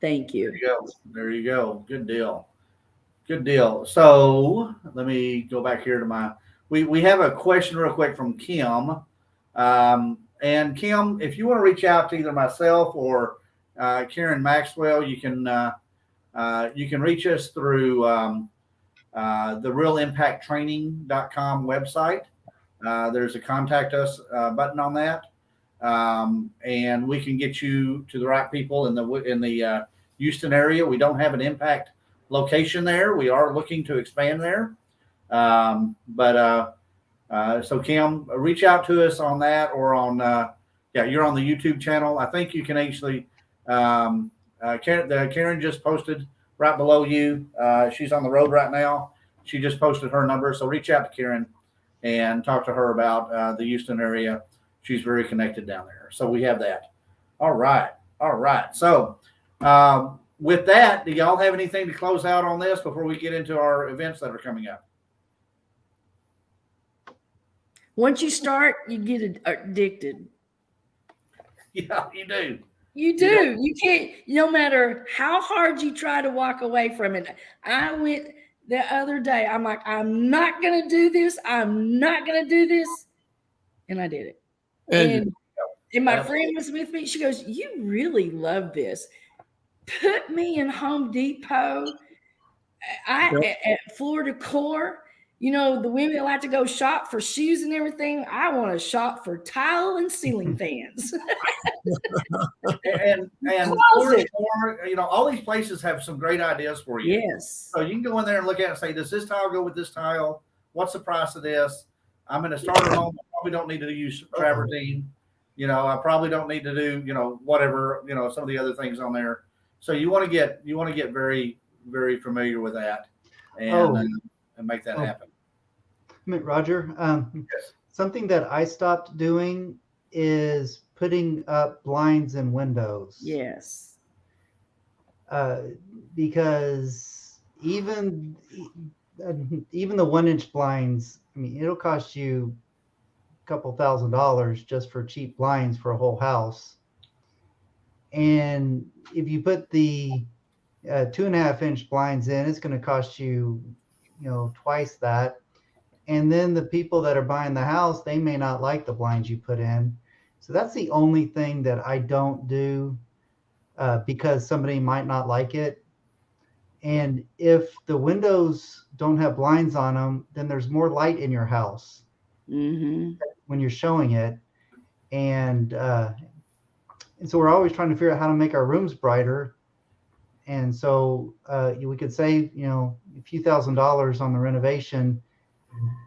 Thank you. There you go. Good deal. Good deal. So let me go back here to we have a question real quick from Kim. And Kim, if you want to reach out to either myself or Karen Maxwell, you can reach us through the realimpacttraining.com website. There's a contact us button on that. And we can get you to the right people in the Houston area. We don't have an impact location there. We are looking to expand there. So Kim, reach out to us on that, or on, you're on the YouTube channel. I think you can actually, Karen just posted right below you. She's on the road right now. She just posted her number. So reach out to Karen and talk to her about the Houston area. She's very connected down there. So we have that. All right. So with that, do y'all have anything to close out on this before we get into our events that are coming up? Once you start, you get addicted. Yeah, you do. You do. You can't, no matter how hard you try to walk away from it. I went the other day, I'm like, I'm not going to do this. I'm not going to do this. And I did it. And my friend was with me. She goes, you really love this. Put me in Home Depot. At Florida Core. The women that like to go shop for shoes and everything. I want to shop for tile and ceiling fans. and Florida Core, all these places have some great ideas for you. Yes. So you can go in there and look at it and say, does this tile go with this tile? What's the price of this? I'm in a starter home. I probably don't need to use travertine. I probably don't need to do, whatever, some of the other things on there. So you want to get very, very familiar with that and make that happen. Roger, Yes. Something that I stopped doing is putting up blinds and windows. Yes. Because even the 1-inch blinds, it'll cost you a couple $1,000 just for cheap blinds for a whole house. And if you put the 2.5-inch blinds in, it's going to cost you, twice that. And then the people that are buying the house, they may not like the blinds you put in. So that's the only thing that I don't do because somebody might not like it. And if the windows don't have blinds on them, then there's more light in your house when you're showing it. And so we're always trying to figure out how to make our rooms brighter. And so we could save, a few $1,000s on the renovation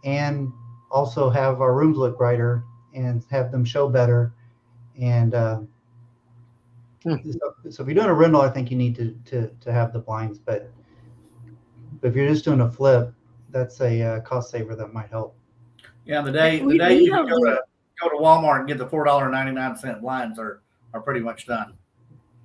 and also have our rooms look brighter and have them show better. And so if you're doing a rental, I think you need to have the blinds. But if you're just doing a flip, that's a cost saver that might help. Yeah, the day We you can don't go to Walmart and get the $4.99 blinds are pretty much done.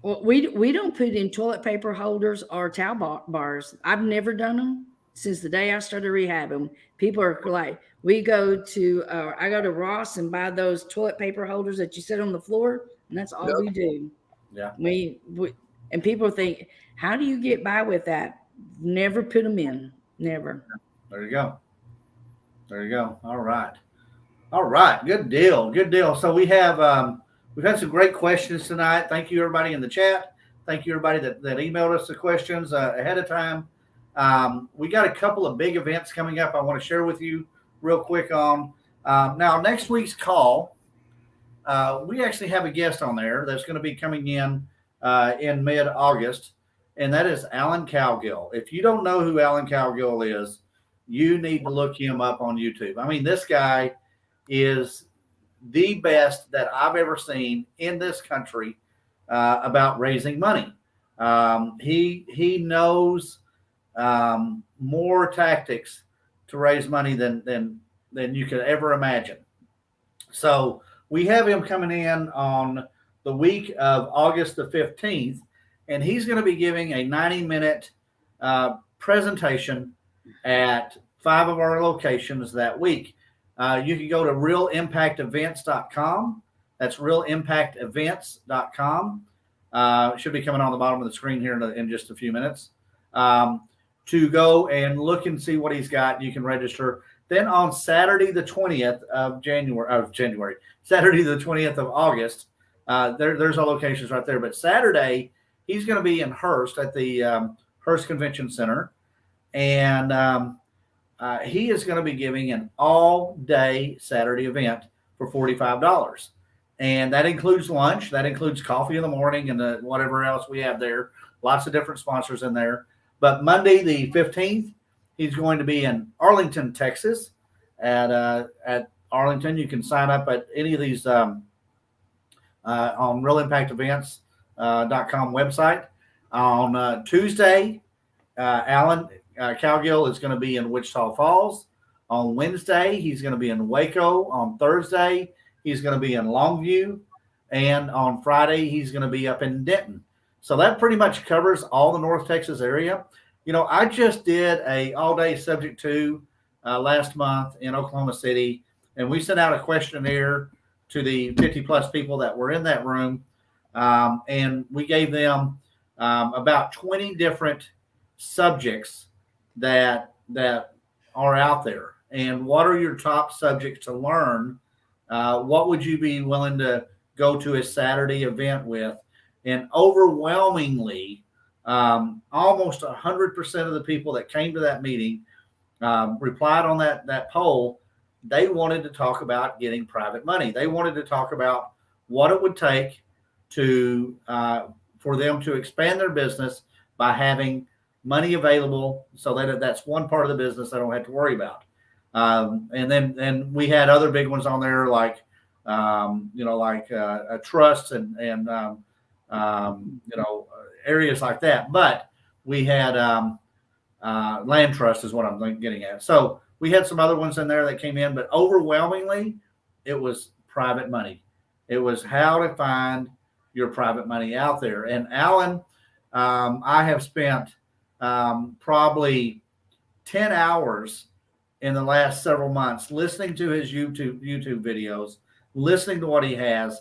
Well, we don't put in toilet paper holders or towel bars. I've never done them since the day I started rehabbing. People are like, I go to Ross and buy those toilet paper holders that you sit on the floor, and that's all we do. Yeah. We and people think, how do you get by with that? Never put them in. Never. There you go. There you go. All right. All right. Good deal. Good deal. So we've had some great questions tonight. Thank you, everybody in the chat. Thank you, everybody that emailed us the questions ahead of time. We got a couple of big events coming up I want to share with you real quick on. Now, next week's call, we actually have a guest on there that's going to be coming in mid-August, and that is Alan Cowgill. If you don't know who Alan Cowgill is, you need to look him up on YouTube. I mean, this guy is the best that I've ever seen in this country about raising money. He knows more tactics to raise money than you could ever imagine. So we have him coming in on the week of August the 15th, and he's going to be giving a 90-minute presentation at 5 of our locations that week. You can go to realimpactevents.com. That's realimpactevents.com. It should be coming on the bottom of the screen here in just a few minutes. To go and look and see what he's got. You can register. Then on Saturday, the 20th of January, Saturday, the 20th of August, there's our locations right there. But Saturday, he's going to be in Hearst at the Hearst Convention Center. And he is going to be giving an all-day Saturday event for $45. And that includes lunch. That includes coffee in the morning and whatever else we have there. Lots of different sponsors in there. But Monday, the 15th, he's going to be in Arlington, Texas. At Arlington, you can sign up at any of these on realimpactevents.com website. On Tuesday, Alan Cowgill is going to be in Wichita Falls. On Wednesday, he's going to be in Waco. On Thursday, he's going to be in Longview. And on Friday, he's going to be up in Denton. So that pretty much covers all the North Texas area. You know, I just did a all-day subject to last month in Oklahoma City, and we sent out a questionnaire to the 50-plus people that were in that room, and we gave them about 20 different subjects that are out there. And what are your top subjects to learn? What would you be willing to go to a Saturday event with? And overwhelmingly, almost 100% of the people that came to that meeting replied on that poll. They wanted to talk about getting private money. They wanted to talk about what it would take to for them to expand their business by having money available, so that that's one part of the business they don't have to worry about. And then we had other big ones on there like trusts and areas like that. But we had land trust is what I'm getting at. So we had some other ones in there that came in, but overwhelmingly it was private money. It was how to find your private money out there. And Alan, I have spent probably 10 hours in the last several months listening to his YouTube videos, listening to what he has.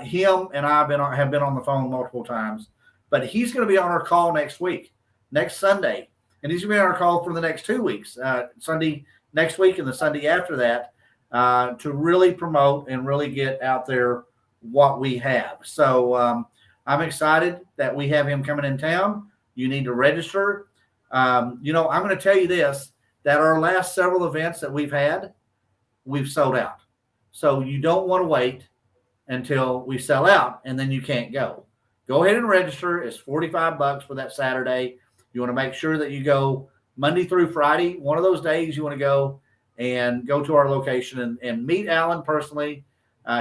Him and I have been on the phone multiple times, but he's going to be on our call next Sunday, and he's going to be on our call for the next 2 weeks, Sunday next week and the Sunday after that, to really promote and really get out there what we have. So I'm excited that we have him coming in town. You need to register. I'm going to tell you this, that our last several events that we've had, we've sold out. So you don't want to wait until we sell out and then you can't go. Go ahead and register. It's $45 for that Saturday. You want to make sure that you go Monday through Friday. One of those days you want to go and go to our location and meet Alan personally.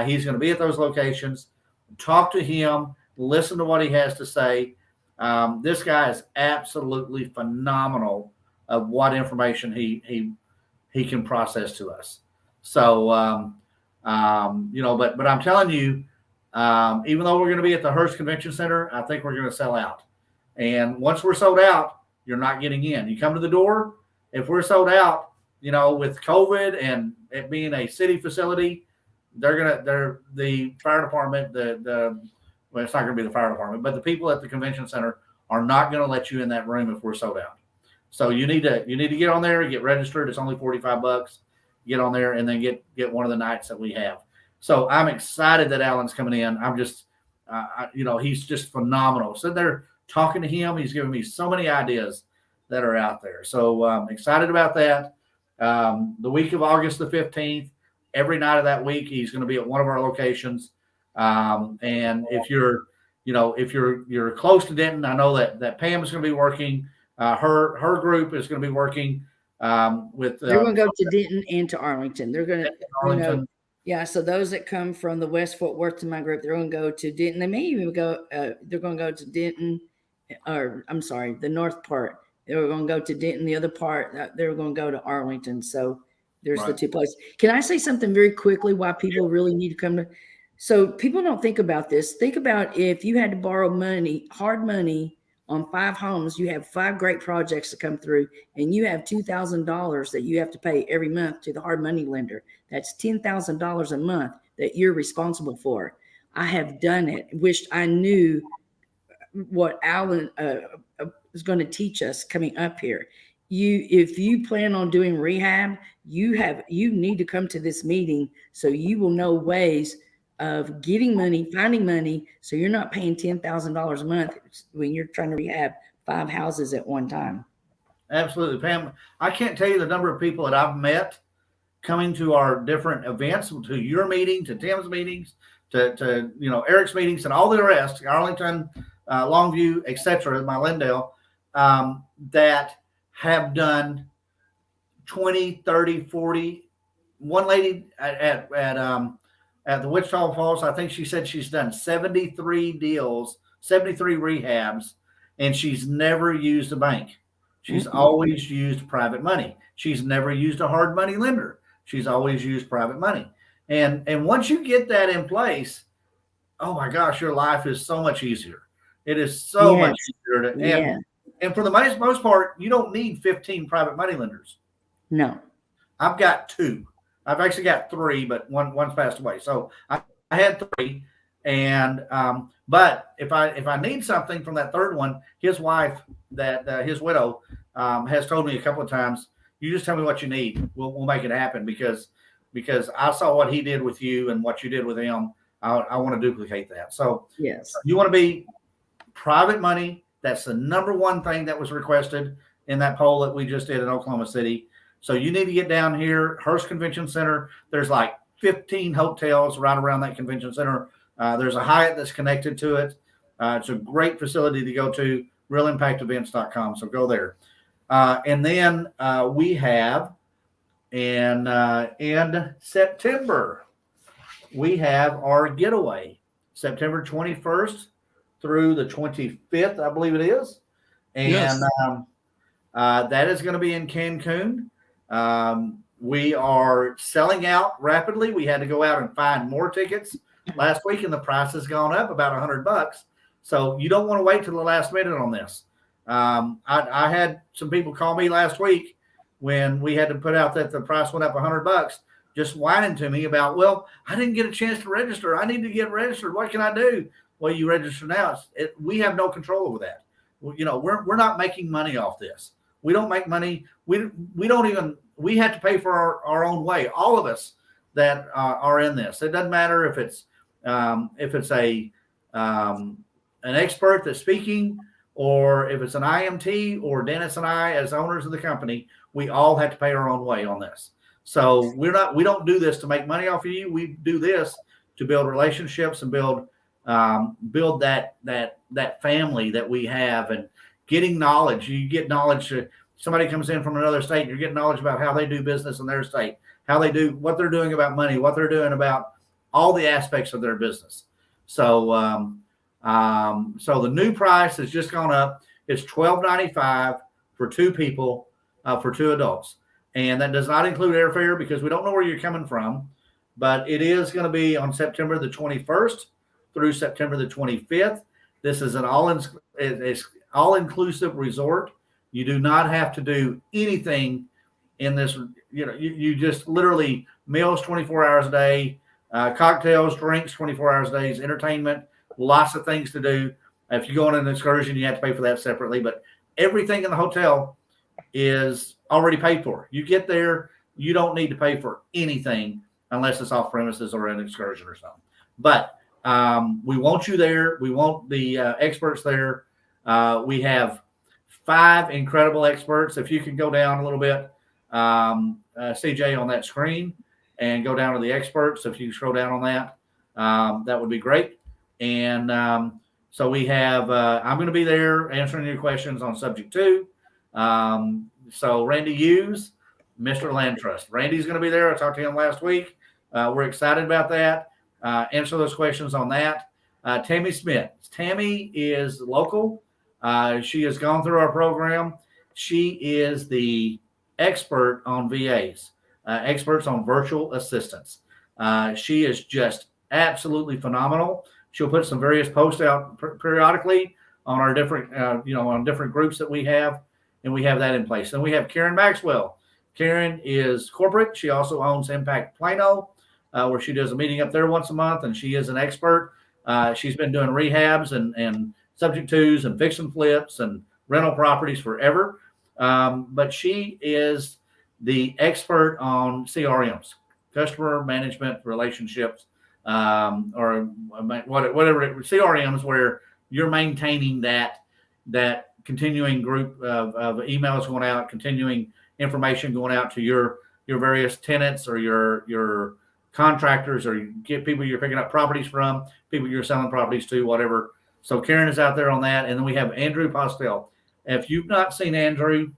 He's going to be at those locations. Talk to him. Listen to what he has to say. This guy is absolutely phenomenal of what information he can process to us. So, but I'm telling you, even though we're going to be at the Hearst Convention Center, I think we're going to sell out. And once we're sold out, you're not getting in. You come to the door. If we're sold out, with COVID and it being a city facility, the fire department, well, it's not going to be the fire department, but the people at the convention center are not going to let you in that room if we're sold out. So you need to get on there and get registered. It's only $45. Get on there and then get one of the nights that we have. So I'm excited that Alan's coming in. I'm just, he's just phenomenal. Sitting there talking to him, he's giving me so many ideas that are out there. So I'm excited about that. The week of August the 15th, every night of that week, he's going to be at one of our locations. And if you're close to Denton, I know that Pam is going to be working. Her group is going to be working with. They're going to go to Denton and to Arlington. They're going to Arlington. Yeah. So those that come from the West Fort Worth to my group, they're going to go to Denton. They may even go. They're going to go to Denton, or I'm sorry, the north part. They're going to go to Denton. The other part, they're going to go to Arlington. So there's the two places. Can I say something very quickly? Why people really need to come to? So people don't think about this. Think about if you had to borrow money, hard money, on 5 homes, you have 5 great projects to come through, and you have $2,000 that you have to pay every month to the hard money lender. That's $10,000 a month that you're responsible for. I have done it. Wished I knew what Alan is going to teach us coming up here. If you plan on doing rehab, you need to come to this meeting so you will know ways of getting money, finding money, so you're not paying $10,000 a month when you're trying to rehab 5 houses at one time. Absolutely, Pam. I can't tell you the number of people that I've met coming to our different events, to your meeting, to Tim's meetings, to Eric's meetings, and all the rest, Arlington, Longview, etc., my Lindale, that have done 20, 30, 40. One lady at the Wichita Falls, I think she said she's done 73 deals, 73 rehabs, and she's never used a bank. She's always used private money. She's never used a hard money lender. She's always used private money. And once you get that in place, oh my gosh, your life is so much easier. It is so much easier. And for the most part, you don't need 15 private money lenders. No. I've got 2. I've actually got 3, but one's passed away. So I had 3, and but if I need something from that third one, his wife, his widow, has told me a couple of times, you just tell me what you need, we'll make it happen, because I saw what he did with you and what you did with him. I want to duplicate that. So yes, you want to be private money. That's the number one thing that was requested in that poll that we just did in Oklahoma City. So you need to get down here, Hearst Convention Center. There's like 15 hotels right around that convention center. There's a Hyatt that's connected to it. It's a great facility to go to, realimpactevents.com. So go there. And then we have in September, we have our getaway, September 21st through the 25th, I believe it is. And yes. That is going to be in Cancun. We are selling out rapidly. We had to go out and find more tickets last week, and the price has gone up about $100. So you don't want to wait till the last minute on this. I had some people call me last week when we had to put out that the price went up $100, just whining to me about, well, I didn't get a chance to register. I need to get registered. What can I do? Well, you register now. We have no control over that. We're not making money off this. We don't make money. We have to pay for our own way. All of us that are in this. It doesn't matter if it's an expert that's speaking, or if it's an IMT, or Dennis and I as owners of the company. We all have to pay our own way on this. So we don't do this to make money off of you. We do this to build relationships and build that family that we have, and getting knowledge. You get knowledge somebody comes in from another state, you're getting knowledge about how they do business in their state, how they do, what they're doing about money, what they're doing about all the aspects of their business. So, so the new price has just gone up. It's $12.95 for 2 people, for 2 adults. And that does not include airfare because we don't know where you're coming from, but it is going to be on September the 21st through September the 25th. This is an all-inclusive resort. You do not have to do anything in this. You just literally meals 24 hours a day, cocktails, drinks 24 hours a day, entertainment, lots of things to do. If you go on an excursion, you have to pay for that separately, but everything in the hotel is already paid for. You get there, you don't need to pay for anything unless it's off premises or an excursion or something. But we want you there. We want the experts there. We have 5 incredible experts. If you can go down a little bit, CJ, on that screen and go down to the experts. If you scroll down on that, that would be great. And so we have, I'm going to be there answering your questions on subject 2. So Randy Hughes, Mr. Land Trust. Randy's going to be there. I talked to him last week. We're excited about that. Answer those questions on that. Tammy Smith. Tammy is local. She has gone through our program. She is the expert on VAs, experts on virtual assistants. She is just absolutely phenomenal. She'll put some various posts out periodically on our different, on different groups that we have, and we have that in place. And we have Karen Maxwell. Karen is corporate. She also owns Impact Plano, where she does a meeting up there once a month, and she is an expert. She's been doing rehabs and subject twos and fix and flips and rental properties forever. But she is the expert on CRMs, customer management relationships, or whatever CRMs, where you're maintaining that continuing group of emails going out, continuing information going out to your various tenants or your contractors, or you get people you're picking up properties from, people you're selling properties to, whatever. So Karen is out there on that. And then we have Andrew Postel. If you've not seen Andrew,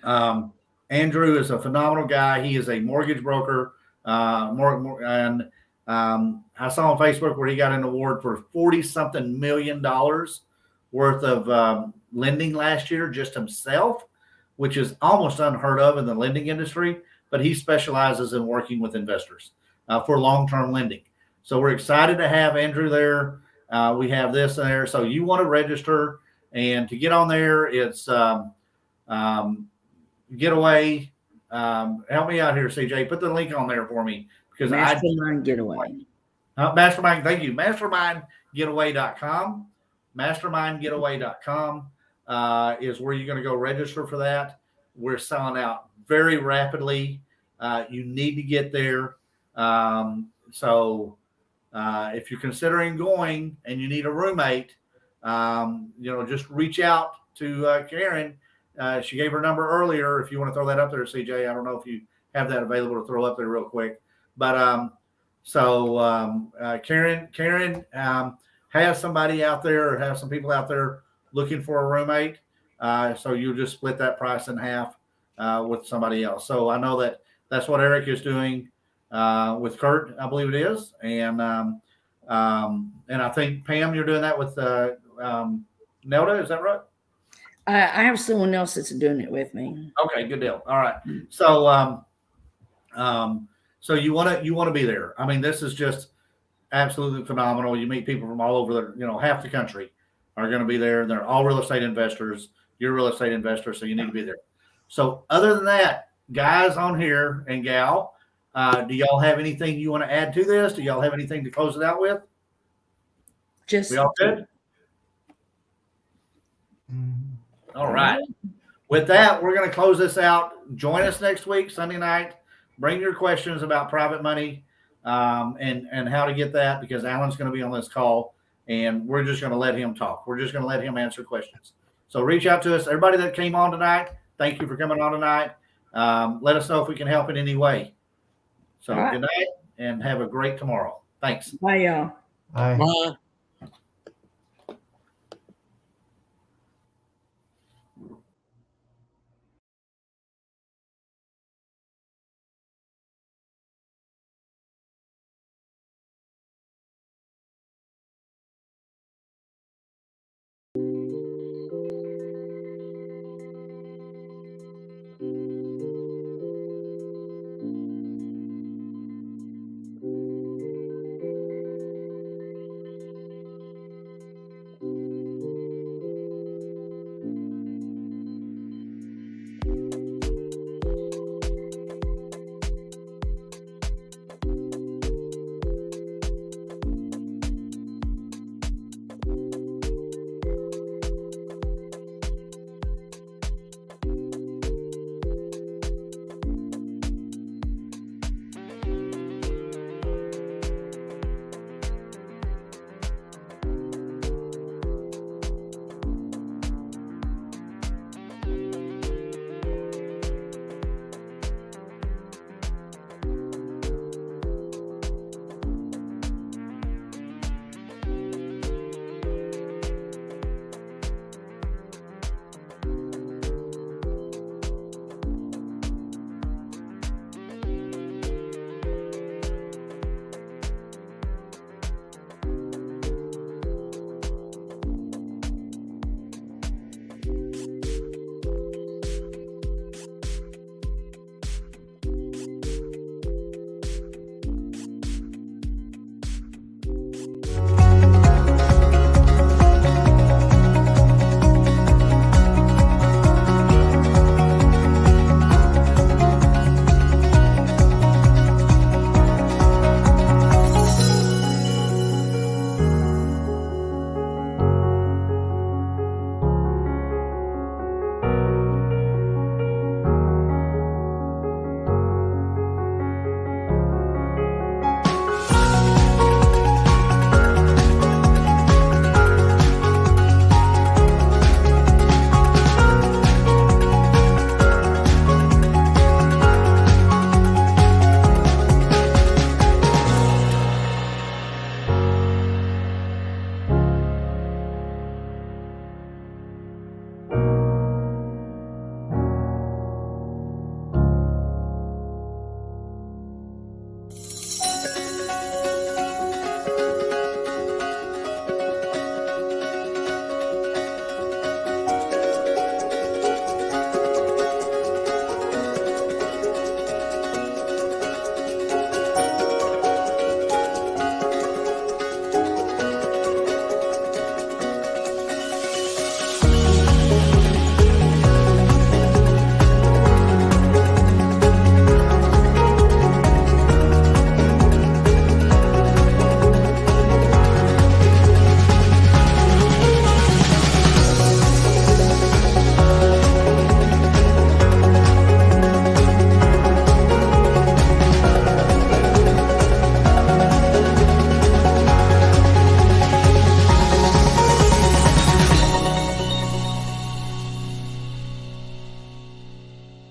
Andrew is a phenomenal guy. He is a mortgage broker. And I saw on Facebook where he got an award for $40-something million worth of lending last year, just himself, which is almost unheard of in the lending industry. But he specializes in working with investors for long-term lending. So we're excited to have Andrew there. We have this there. So you want to register, and to get on there, it's Getaway. Help me out here, CJ. Put the link on there for me, because Mastermind Getaway. Mastermind. Thank you. Mastermindgetaway.com. Mastermindgetaway.com is where you're going to go register for that. We're selling out very rapidly. You need to get there. So if you're considering going and you need a roommate, just reach out to Karen. She gave her number earlier. If you want to throw that up there, CJ, I don't know if you have that available to throw up there real quick. But Karen has somebody out there, or have some people out there looking for a roommate. So you just split that price in half with somebody else. So I know that's what Eric is doing with Kurt, I believe it is. And I think, Pam, you're doing that with Nelda. Is that right? I have someone else that's doing it with me. Okay, good deal. All right. So, so you want to be there. I mean, this is just absolutely phenomenal. You meet people from all over half the country are going to be there. They're all real estate investors. You're a real estate investor, so you need to be there. So other than that, guys on here and gal, do y'all have anything you want to add to this? Do y'all have anything to close it out with? We all good? All right. With that, we're going to close this out. Join us next week, Sunday night. Bring your questions about private money and how to get that, because Alan's going to be on this call, and we're just going to let him talk. We're just going to let him answer questions. So reach out to us. Everybody that came on tonight, thank you for coming on tonight. Let us know if we can help in any way. So Good night, and have a great tomorrow. Thanks. Bye, y'all. Bye. Bye.